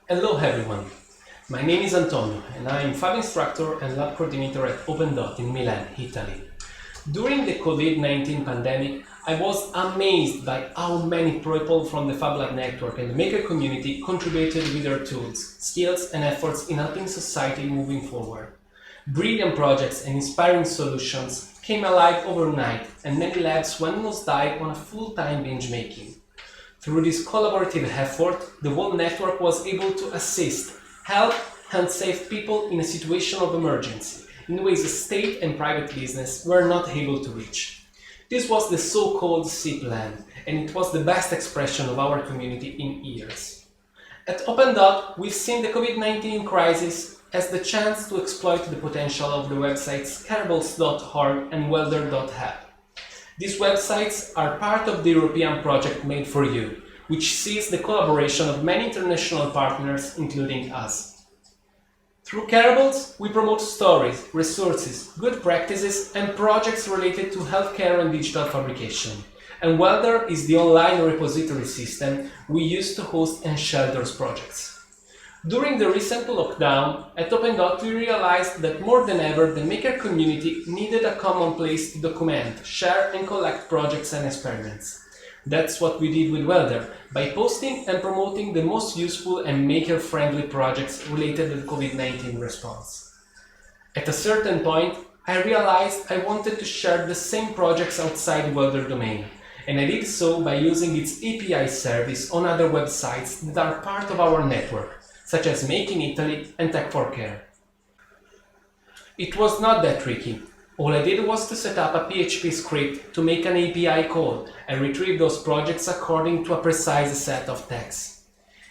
Hello everyone, my name is Antonio and I am Fab Instructor and Lab Coordinator at OpenDot in Milan, Italy. During the COVID-19 pandemic, I was amazed by how many people from the Fab Lab network and the maker community contributed with their tools, skills and efforts in helping society moving forward. Brilliant projects and inspiring solutions came alive overnight and many labs went nosedive on a full-time binge making. Through this collaborative effort, the whole network was able to assist, help and save people in a situation of emergency, in ways the state and private business were not able to reach. This was the so-called SIP plan, and it was the best expression of our community in years. At OpenDot, we've seen the COVID-19 crisis as the chance to exploit the potential of the websites Careables.org and Welder.app. These websites are part of the European project Made for You, which sees the collaboration of many international partners, including us. Through Careables, we promote stories, resources, good practices and projects related to healthcare and digital fabrication. And Welder is the online repository system we use to host and share those projects. During the recent lockdown, at OpenDot we realized that more than ever the maker community needed a common place to document, share and collect projects and experiments. That's what we did with Welder, by posting and promoting the most useful and maker-friendly projects related to the COVID-19 response. At a certain point, I realized I wanted to share the same projects outside the Welder domain, and I did so by using its API service on other websites that are part of our network, such as Make in Italy and Tech4Care. It was not that tricky. All I did was to set up a PHP script to make an API call and retrieve those projects according to a precise set of tags.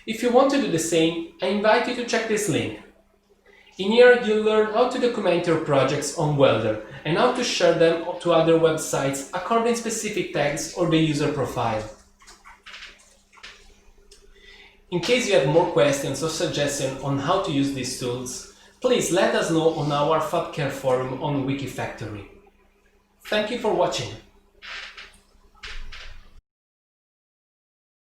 If you want to do the same, I invite you to check this link. In here you'll learn how to document your projects on Welder and how to share them to other websites according to specific tags or the user profile. In case you have more questions or suggestions on how to use these tools, please let us know on our FabCare forum on Wikifactory. Thank you for watching.